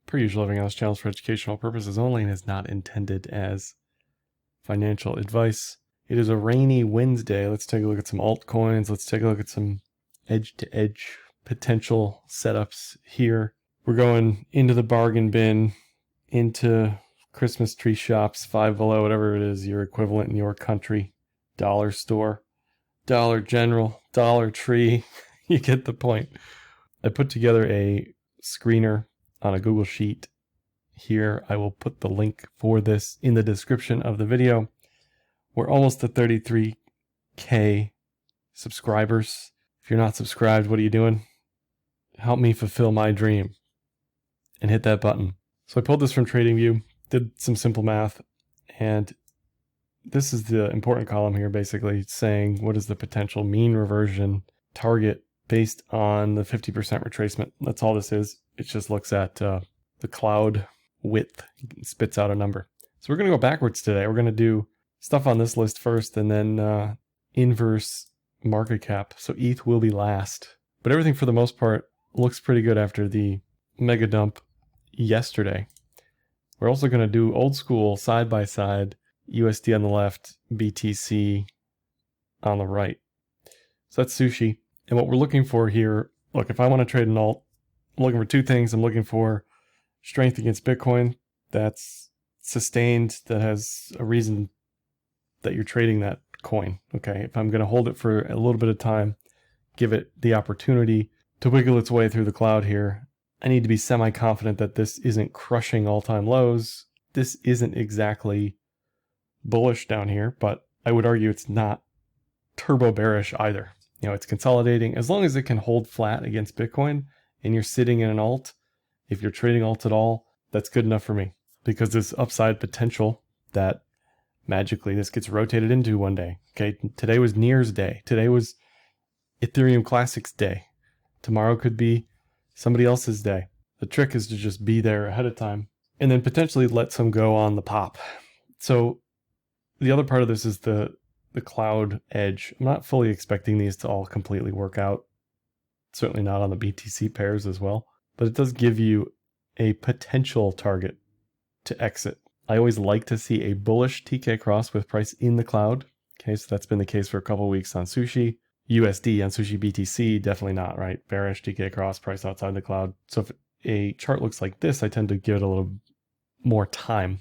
Per usual, everything else channels for educational purposes only and is not intended as financial advice. It is a rainy Wednesday. Let's take a look at some altcoins. Let's take a look at some edge-to-edge potential setups here. We're going into the bargain bin, into Christmas tree shops, Five Below, whatever it is, your equivalent in your country, dollar store, Dollar General, Dollar Tree. You get the point. I put together a screener on a Google Sheet here. I will put the link for this in the description of the video. We're almost at 33K subscribers. If you're not subscribed, what are you doing? Help me fulfill my dream and hit that button. So I pulled this from TradingView, did some simple math, and this is the important column here, basically saying what is the potential mean reversion target based on the 50% retracement. That's all this is. It just looks at the cloud width, spits out a number. So we're going to go backwards today. We're going to do stuff on this list first and then inverse market cap. So ETH will be last. But everything for the most part looks pretty good after the mega dump yesterday. We're also going to do old school side by side, USD on the left, BTC on the right. So that's sushi. And what we're looking for here, look, if I want to trade an alt, I'm looking for two things. I'm looking for strength against Bitcoin that's sustained, that has a reason that you're trading that coin. Okay, if I'm going to hold it for a little bit of time, give it the opportunity to wiggle its way through the cloud here, I need to be semi-confident that this isn't crushing all-time lows. This isn't exactly bullish down here, but I would argue it's not turbo bearish either. You know, it's consolidating. As long as it can hold flat against Bitcoin and you're sitting in an alt, if you're trading alt at all, that's good enough for me, because there's upside potential that magically this gets rotated into one day. Okay, today was Near's day. Today was Ethereum Classic's day. Tomorrow could be somebody else's day. The trick is to just be there ahead of time and then potentially let some go on the pop. So the other part of this is the cloud edge. I'm not fully expecting these to all completely work out. Certainly not on the BTC pairs as well, but it does give you a potential target to exit. I always like to see a bullish TK cross with price in the cloud. Okay, so that's been the case for a couple of weeks on Sushi. USD on Sushi BTC, definitely not, right? Bearish TK cross, price outside the cloud. So if a chart looks like this, I tend to give it a little more time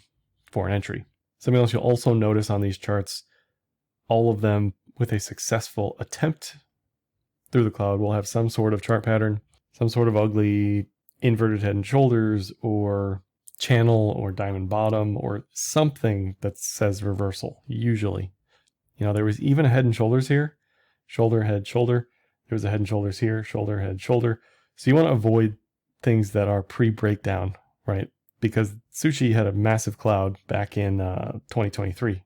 for an entry. Something else you'll also notice on these charts, all of them with a successful attempt through the cloud will have some sort of chart pattern, some sort of ugly inverted head and shoulders or channel or diamond bottom or something that says reversal, usually. You know, there was even a head and shoulders here, shoulder, head, shoulder. There was a head and shoulders here, shoulder, head, shoulder. So you want to avoid things that are pre-breakdown, right? Because Sushi had a massive cloud back in 2023,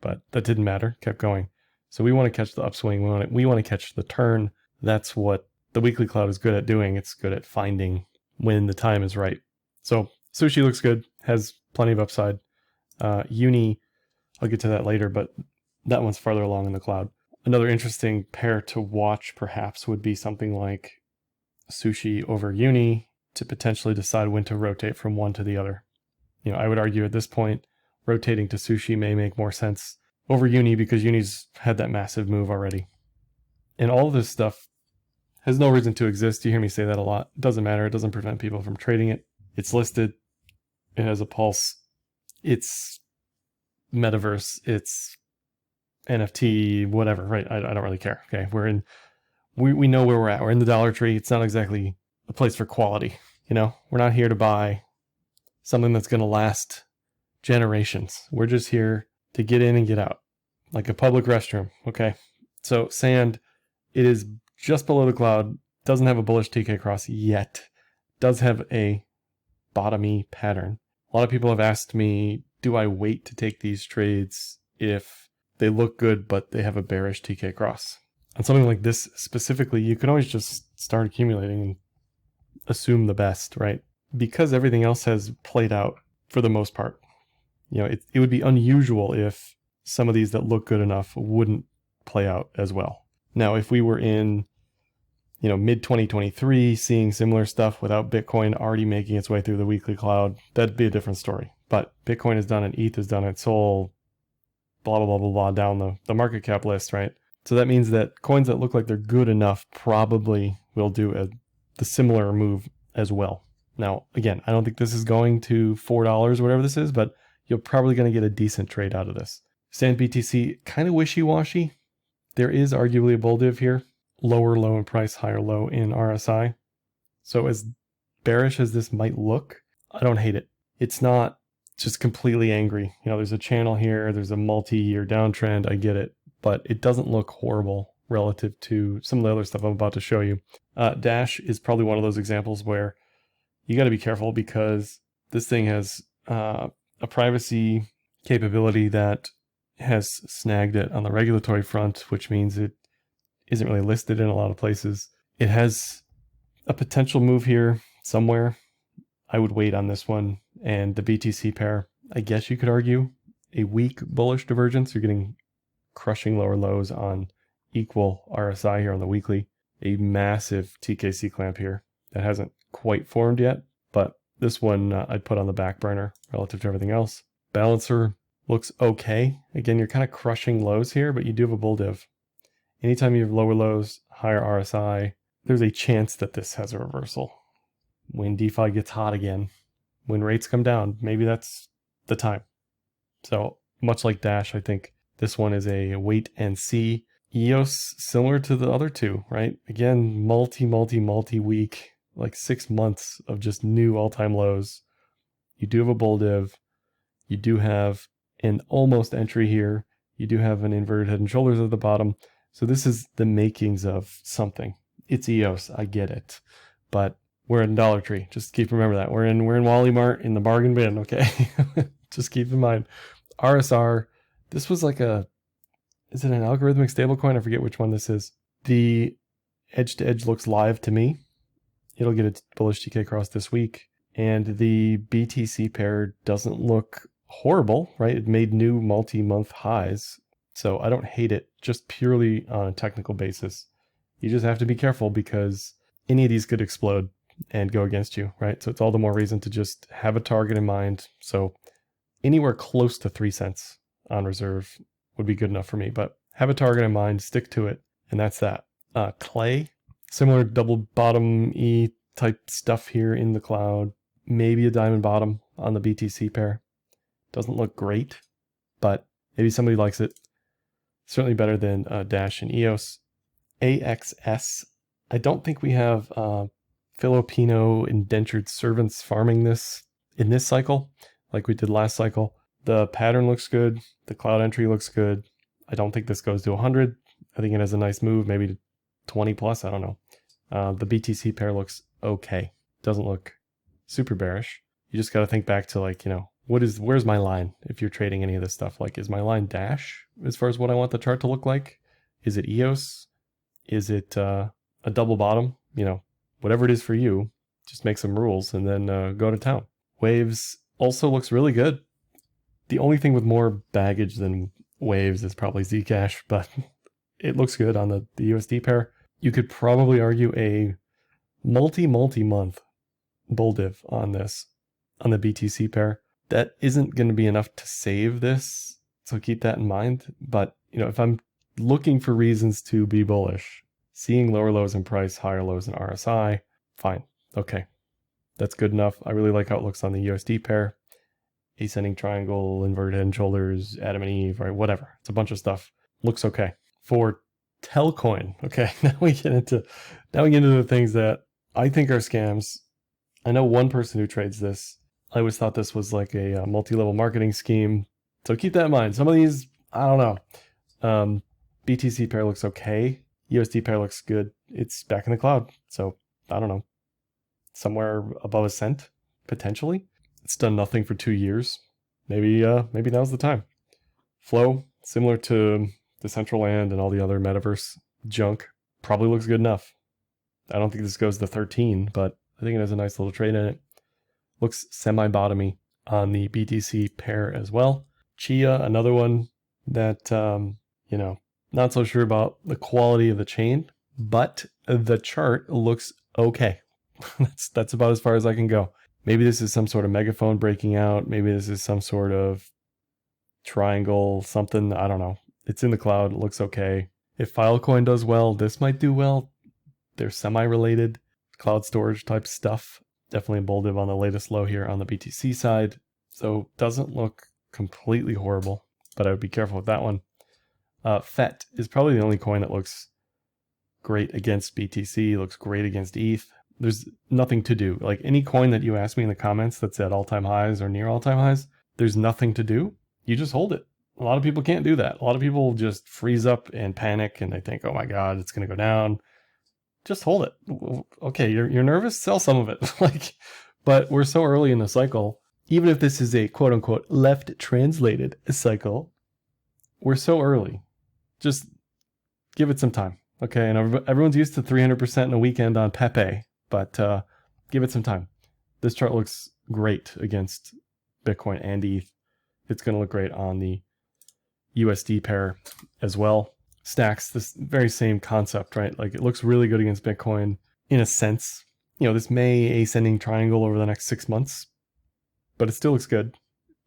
but that didn't matter, kept going. So we want to catch the upswing. We want to catch the turn. That's what the weekly cloud is good at doing. It's good at finding when the time is right. So Sushi looks good, has plenty of upside. Uni, I'll get to that later, but that one's farther along in the cloud. Another interesting pair to watch perhaps would be something like Sushi over Uni to potentially decide when to rotate from one to the other. You know, I would argue at this point, rotating to Sushi may make more sense over Uni because Uni's had that massive move already. And all of this stuff has no reason to exist. You hear me say that a lot. It doesn't matter. It doesn't prevent people from trading it. It's listed. It has a pulse. It's metaverse. It's NFT, whatever, right? I don't really care. Okay. We know where we're at. We're in the Dollar Tree. It's not exactly a place for quality. You know, we're not here to buy something that's going to last generations. We're just here to get in and get out, like a public restroom. Okay. So sand, it is just below the cloud, doesn't have a bullish TK cross yet, does have a bottomy pattern. A lot of people have asked me, do I wait to take these trades if they look good, but they have a bearish TK cross? On something like this specifically, you can always just start accumulating and assume the best, right? Because everything else has played out for the most part. You know, it would be unusual if some of these that look good enough wouldn't play out as well. Now, if we were in mid 2023, seeing similar stuff without Bitcoin already making its way through the weekly cloud, that'd be a different story. But Bitcoin has done it, ETH has done it, Sol, blah, blah, blah, blah, blah, down the market cap list, right? So that means that coins that look like they're good enough probably will do the similar move as well. Now, again, I don't think this is going to $4, whatever this is, but you're probably going to get a decent trade out of this. Stand BTC, kind of wishy-washy. There is arguably a bull div here. Lower low in price, higher low in RSI. So as bearish as this might look, I don't hate it. It's not just completely angry. There's a channel here, there's a multi-year downtrend, I get it, but it doesn't look horrible relative to some of the other stuff I'm about to show you. Dash is probably one of those examples where you got to be careful because this thing has a privacy capability that has snagged it on the regulatory front, which means it isn't really listed in a lot of places. It has a potential move here somewhere. I would wait on this one. And the BTC pair, I guess you could argue a weak bullish divergence. You're getting crushing lower lows on equal RSI here on the weekly. A massive TKC clamp here that hasn't quite formed yet, but this one I'd put on the back burner relative to everything else. Balancer looks okay. Again, you're kind of crushing lows here, but you do have a bull div. Anytime you have lower lows, higher RSI, there's a chance that this has a reversal. When DeFi gets hot again, when rates come down, maybe that's the time. So much like Dash, I think this one is a wait and see. EOS, similar to the other two, right? Again, multi-week, like 6 months of just new all-time lows. You do have a bull div. You do have an almost entry here. You do have an inverted head and shoulders at the bottom. So this is the makings of something. It's EOS, I get it. But we're in Dollar Tree. Just keep remember that. We're in Wally Mart in the bargain bin, okay? Just keep in mind. RSR, this was like is it an algorithmic stablecoin? I forget which one this is. The edge to edge looks live to me. It'll get a bullish TK cross this week. And the BTC pair doesn't look horrible, right? It made new multi-month highs. So I don't hate it just purely on a technical basis. You just have to be careful because any of these could explode and go against you, right? So it's all the more reason to just have a target in mind. So anywhere close to 3 cents on reserve would be good enough for me, but have a target in mind, stick to it, and that's that. Clay, similar double bottom E type stuff here in the cloud, maybe a diamond bottom on the BTC pair. Doesn't look great, but maybe somebody likes it. Certainly better than Dash and EOS. AXS, I don't think we have Filipino indentured servants farming this in this cycle like we did last cycle. The pattern looks good. The cloud entry looks good. I don't think this goes to 100. I think it has a nice move, maybe to 20 plus. I don't know. The BTC pair looks okay. Doesn't look super bearish. You just got to think back to where's my line if you're trading any of this stuff? Like, is my line Dash as far as what I want the chart to look like? Is it EOS? Is it a double bottom? Whatever it is for you, just make some rules and then go to town. Waves also looks really good. The only thing with more baggage than Waves is probably Zcash, but it looks good on the USD pair. You could probably argue a multi-month bull div on this, on the BTC pair. That isn't going to be enough to save this, so keep that in mind. But, if I'm looking for reasons to be bullish, seeing lower lows in price, higher lows in RSI, fine. Okay, that's good enough. I really like how it looks on the USD pair. Ascending triangle, inverted head and shoulders, Adam and Eve, right? Whatever. It's a bunch of stuff. Looks okay. For Telcoin, okay, now we get into the things that I think are scams. I know one person who trades this. I always thought this was like a multi-level marketing scheme. So keep that in mind. Some of these, I don't know. BTC pair looks okay. USD pair looks good. It's back in the cloud. So I don't know. Somewhere above a cent, potentially. It's done nothing for 2 years. Maybe now's the time. Flow, similar to Decentraland and all the other metaverse junk, probably looks good enough. I don't think this goes to 13, but I think it has a nice little trade in it. Looks semi-bottomy on the BTC pair as well. Chia, another one that, not so sure about the quality of the chain, but the chart looks okay. That's about as far as I can go. Maybe this is some sort of megaphone breaking out. Maybe this is some sort of triangle, something. I don't know. It's in the cloud. It looks okay. If Filecoin does well, this might do well. They're semi-related cloud storage type stuff. Definitely a bull div on the latest low here on the BTC side. So doesn't look completely horrible, but I would be careful with that one. FET is probably the only coin that looks great against BTC, looks great against ETH. There's nothing to do. Like any coin that you ask me in the comments that's at all-time highs or near all-time highs, there's nothing to do. You just hold it. A lot of people can't do that. A lot of people just freeze up and panic and they think, oh my God, it's going to go down. Just hold it. Okay, you're nervous? Sell some of it. But we're so early in the cycle. Even if this is a quote unquote left translated cycle, we're so early. Just give it some time. Okay, and everyone's used to 300% in a weekend on Pepe, but give it some time. This chart looks great against Bitcoin and ETH. It's going to look great on the USD pair as well. Stacks, this very same concept, right? Like it looks really good against Bitcoin in a sense. You know, this may ascending triangle over the next 6 months, but it still looks good.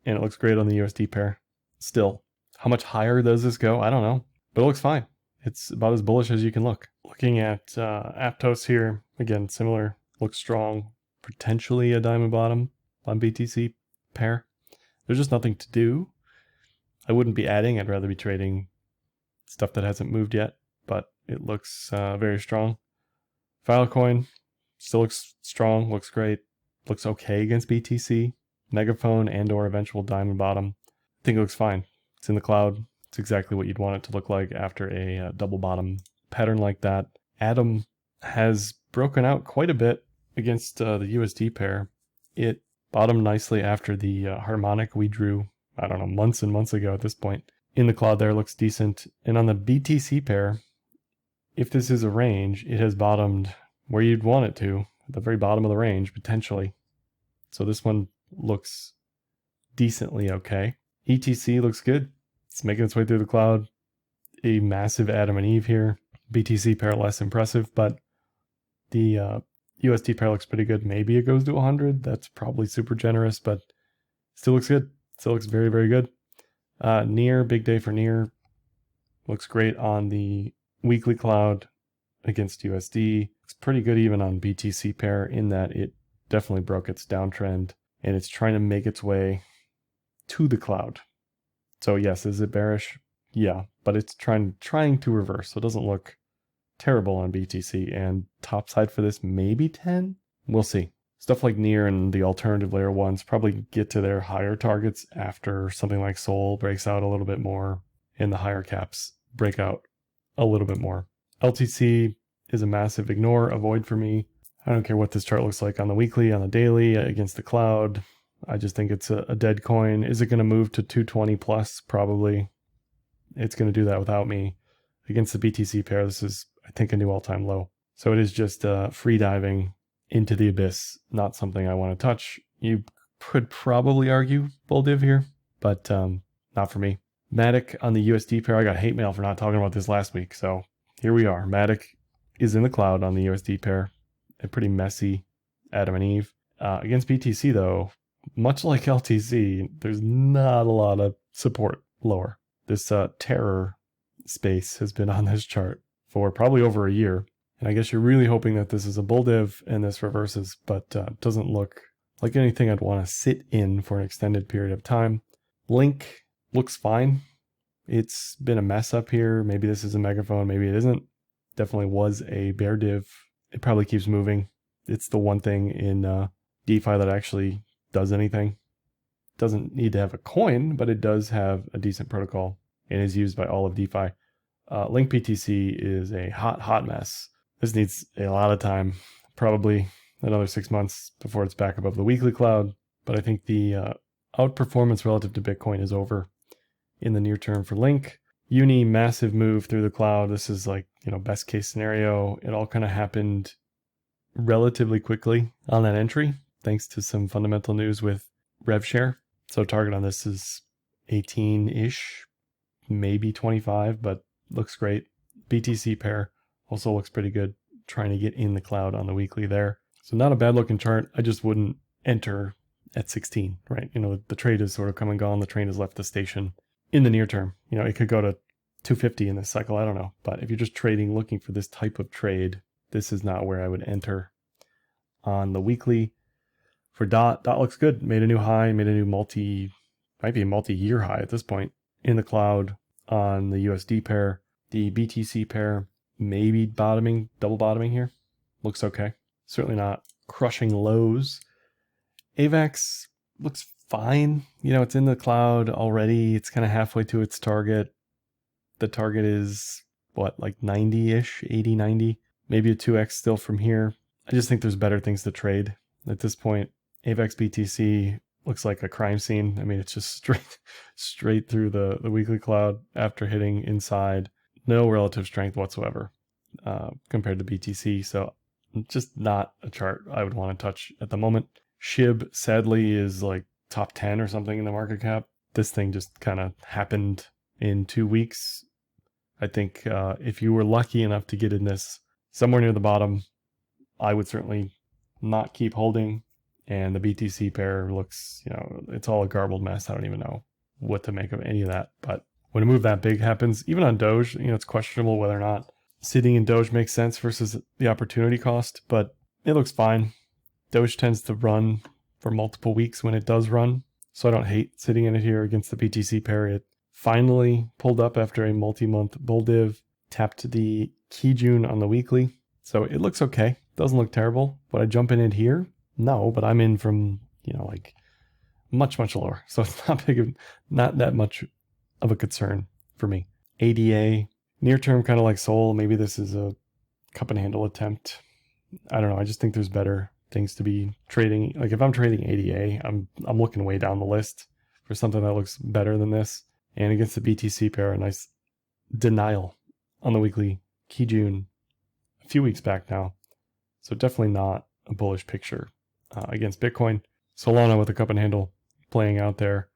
And it looks great on the USD pair still. How much higher does this go? I don't know, but it looks fine. It's about as bullish as you can look. Looking at Aptos here, again, similar, looks strong, potentially a diamond bottom on BTC pair. There's just nothing to do. I wouldn't be adding, I'd rather be trading stuff that hasn't moved yet, but it looks very strong. Filecoin still looks strong, looks great, looks okay against BTC. Megaphone and or eventual diamond bottom. I think it looks fine. It's in the cloud. It's exactly what you'd want it to look like after a double bottom pattern like that. Atom has broken out quite a bit against the USD pair. It bottomed nicely after the harmonic we drew, I don't know, months and months ago at this point. In the cloud there looks decent. And on the BTC pair, if this is a range, it has bottomed where you'd want it to, at the very bottom of the range, potentially. So this one looks decently okay. ETC looks good. It's making its way through the cloud. A massive Adam and Eve here. BTC pair less impressive, but the USD pair looks pretty good. Maybe it goes to 100. That's probably super generous, but still looks good. Still looks very, very good. Near, big day for Near. Looks great on the weekly cloud against USD. It's pretty good even on BTC pair in that it definitely broke its downtrend and it's trying to make its way to the cloud. So yes, is it bearish? Yeah, but it's trying to reverse. So it doesn't look terrible on BTC. And top side for this, maybe 10? We'll see. Stuff like Near and the alternative layer ones probably get to their higher targets after something like Sol breaks out a little bit more and the higher caps break out a little bit more. LTC is a massive ignore, avoid for me. I don't care what this chart looks like on the weekly, on the daily, against the cloud. I just think it's a dead coin. Is it going to move to 220 plus? Probably. It's going to do that without me. Against the BTC pair, this is, I think, a new all-time low. So it is just free diving into the abyss, not something I want to touch. You could probably argue bull div here, but not for me. Matic on the USD pair, I got hate mail for not talking about this last week. So here we are. Matic is in the cloud on the USD pair. A pretty messy Adam and Eve. Against BTC, though, much like LTC, there's not a lot of support lower. This terror space has been on this chart for probably over a year. And I guess you're really hoping that this is a bull div and this reverses, but it doesn't look like anything I'd want to sit in for an extended period of time. Link looks fine. It's been a mess up here. Maybe this is a megaphone, maybe it isn't. Definitely was a bear div. It probably keeps moving. It's the one thing in DeFi that actually does anything. Doesn't need to have a coin, but it does have a decent protocol and is used by all of DeFi. Link BTC is a hot mess. This needs a lot of time, probably another 6 months before it's back above the weekly cloud. But I think the outperformance relative to Bitcoin is over in the near term for Link. Uni, massive move through the cloud. This is like, best case scenario. It all kind of happened relatively quickly on that entry, thanks to some fundamental news with rev share. So target on this is 18-ish, maybe 25, but looks great. BTC pair Also looks pretty good, trying to get in the cloud on the weekly there. So not a bad looking chart. I just wouldn't enter at 16, right? You know, the trade is sort of come and gone. The train has left the station in the near term. You know, it could go to 250 in this cycle. I don't know. But if you're just trading, looking for this type of trade, this is not where I would enter. On the weekly for DOT looks good. Made a new high, made a new might be a multi-year high at this point in the cloud on the USD pair. The BTC pair maybe double bottoming here. Looks okay. Certainly not crushing lows. AVAX looks fine. You know, it's in the cloud already. It's kind of halfway to its target. The target is what, like 90-ish, 80, 90, maybe a 2x still from here. I just think there's better things to trade at this point. AVAX BTC looks like a crime scene. I mean, it's just straight through the weekly cloud after hitting inside. No relative strength whatsoever compared to BTC. So just not a chart I would want to touch at the moment. SHIB sadly is like top 10 or something in the market cap. This thing just kind of happened in 2 weeks. I think if you were lucky enough to get in this somewhere near the bottom, I would certainly not keep holding. And the BTC pair looks, you know, it's all a garbled mess. I don't even know what to make of any of that. But when a move that big happens, even on Doge, you know, it's questionable whether or not sitting in Doge makes sense versus the opportunity cost, but it looks fine. Doge tends to run for multiple weeks when it does run, so I don't hate sitting in it here against the BTC pair. It finally pulled up after a multi-month bull div, tapped the Kijun on the weekly, so it looks okay. Doesn't look terrible. Would I jump in it here? No, but I'm in from, you know, like much, much lower. So it's not that much of a concern for me. ADA, near term, kind of like Sol. Maybe this is a cup and handle attempt. I don't know. I just think there's better things to be trading. Like if I'm trading ADA, I'm looking way down the list for something that looks better than this. And against the BTC pair, a nice denial on the weekly Kijun a few weeks back now. So definitely not a bullish picture against Bitcoin. Solana with a cup and handle playing out there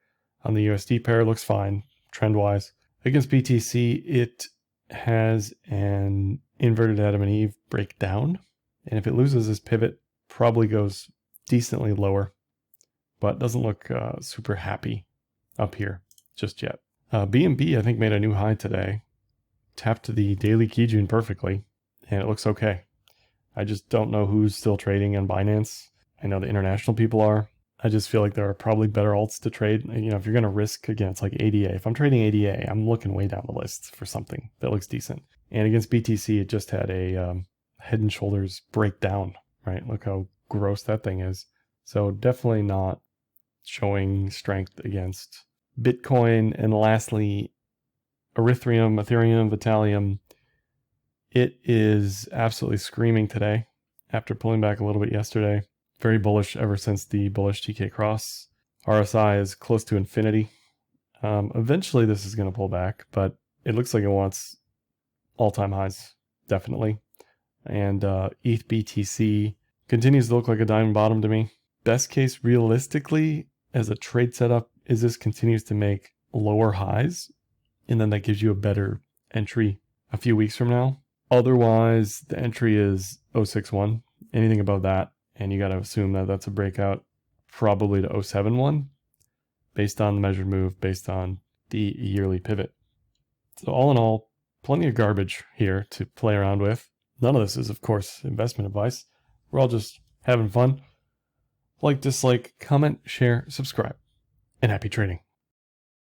on the USD pair looks fine trend wise. Against BTC, it has an inverted Adam and Eve breakdown. And if it loses this pivot, probably goes decently lower, but doesn't look super happy up here just yet. BNB, I think, made a new high today. Tapped the daily Kijun perfectly, and it looks okay. I just don't know who's still trading on Binance. I know the international people are. I just feel like there are probably better alts to trade. You know, if you're going to risk, again, it's like ADA. If I'm trading ADA, I'm looking way down the list for something that looks decent. And against BTC, it just had a head and shoulders breakdown, right? Look how gross that thing is. So definitely not showing strength against Bitcoin. And lastly, Ethereum, Vitalium. It is absolutely screaming today after pulling back a little bit yesterday. Very bullish ever since the bullish TK cross. RSI is close to infinity. Eventually this is going to pull back, but it looks like it wants all-time highs, definitely. And ETH BTC continues to look like a diamond bottom to me. Best case realistically as a trade setup is this continues to make lower highs, and then that gives you a better entry a few weeks from now. Otherwise, the entry is 061. Anything above that, and you got to assume that that's a breakout probably to 071 based on the measured move, based on the yearly pivot. So all in all, plenty of garbage here to play around with. None of this is, of course, investment advice. We're all just having fun. Like, dislike, comment, share, subscribe, and happy trading.